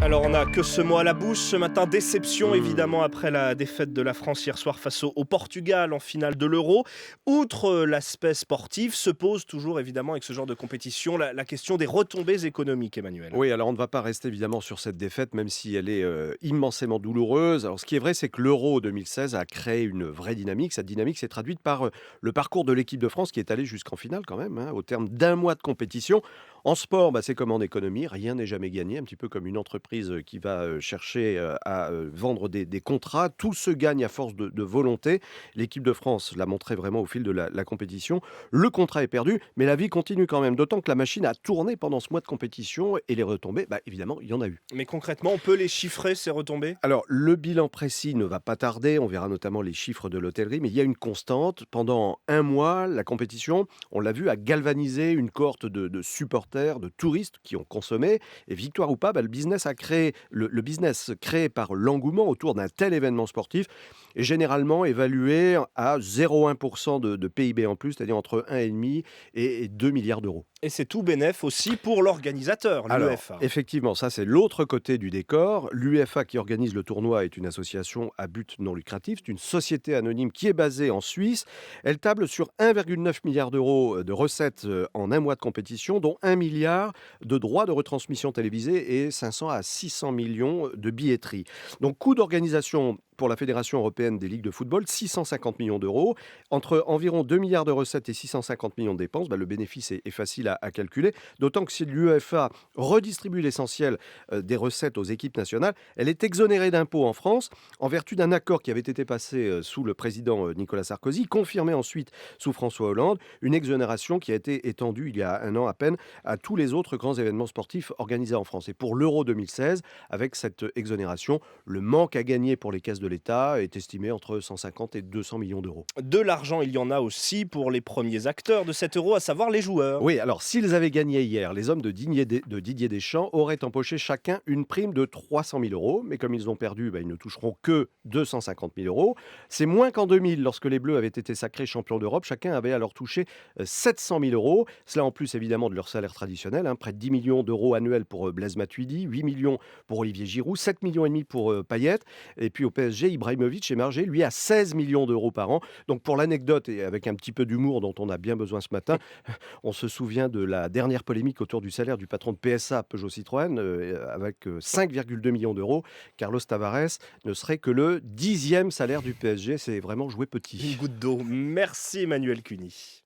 Alors on n'a que ce mot à la bouche ce matin, déception Mmh. évidemment après la défaite de la France hier soir face au Portugal en finale de l'Euro. Outre l'aspect sportif, se pose toujours évidemment avec ce genre de compétition la question des retombées économiques, Emmanuel. Oui, alors on ne va pas rester évidemment sur cette défaite, même si elle est immensément douloureuse. Alors ce qui est vrai, c'est que l'Euro 2016 a créé une vraie dynamique. Cette dynamique s'est traduite par le parcours de l'équipe de France qui est allée jusqu'en finale quand même, hein, au terme d'un mois de compétition. En sport, bah, c'est comme en économie, rien n'est jamais gagné, un petit peu comme une entreprise qui va chercher à vendre des contrats. Tout se gagne à force de volonté. L'équipe de France l'a montré vraiment au fil de la compétition. Le contrat est perdu, mais la vie continue quand même, d'autant que la machine a tourné pendant ce mois de compétition et les retombées, bah, évidemment, il y en a eu. Mais concrètement, on peut les chiffrer ces retombées? Alors, le bilan précis ne va pas tarder, on verra notamment les chiffres de l'hôtellerie, mais il y a une constante. Pendant un mois, la compétition, on l'a vu, a galvanisé une cohorte de supporters, de touristes qui ont consommé. Et victoire ou pas, bah, le business créé par l'engouement autour d'un tel événement sportif est généralement évalué à 0,1% de PIB en plus, c'est-à-dire entre 1,5 et 2 milliards d'euros. Et c'est tout bénef aussi pour l'organisateur, Alors, l'UEFA. effectivement, ça c'est l'autre côté du décor. L'UEFA qui organise le tournoi est une association à but non lucratif, c'est une société anonyme qui est basée en Suisse. Elle table sur 1,9 milliard d'euros de recettes en un mois de compétition, dont 1 milliard de droits de retransmission télévisée et 500 à 600 millions de billetterie. Donc, coût d'organisation pour la Fédération européenne des ligues de football, 650 millions d'euros. Entre environ 2 milliards de recettes et 650 millions de dépenses, bah, le bénéfice est facile à calculer. D'autant que si l'UEFA redistribue l'essentiel des recettes aux équipes nationales, elle est exonérée d'impôts en France en vertu d'un accord qui avait été passé sous le président Nicolas Sarkozy, confirmé ensuite sous François Hollande, une exonération qui a été étendue il y a un an à peine à tous les autres grands événements sportifs organisés en France. Et pour l'Euro 2016, avec cette exonération, le manque à gagner pour les caisses de l'État est estimé entre 150 et 200 millions d'euros. De l'argent, il y en a aussi pour les premiers acteurs de cet Euro, à savoir les joueurs. Oui, alors s'ils avaient gagné hier, les hommes de Didier Deschamps auraient empoché chacun une prime de 300 000 euros. Mais comme ils ont perdu, bah, ils ne toucheront que 250 000 euros. C'est moins qu'en 2000, lorsque les Bleus avaient été sacrés champions d'Europe. Chacun avait alors touché 700 000 euros. Cela en plus évidemment de leur salaire traditionnel, hein, près de 10 millions d'euros annuels pour Blaise Matuidi, 8 millions pour Olivier Giroud, 7 millions et demi pour Payet. Et puis au PSG, Ibrahimovic est margé, lui, à 16 millions d'euros par an. Donc pour l'anecdote et avec un petit peu d'humour dont on a bien besoin ce matin, on se souvient de la dernière polémique autour du salaire du patron de PSA, Peugeot Citroën, avec 5,2 millions d'euros. Carlos Tavares ne serait que le 10e salaire du PSG. C'est vraiment jouer Une petit. goutte d'eau. Merci Emmanuel Cuny.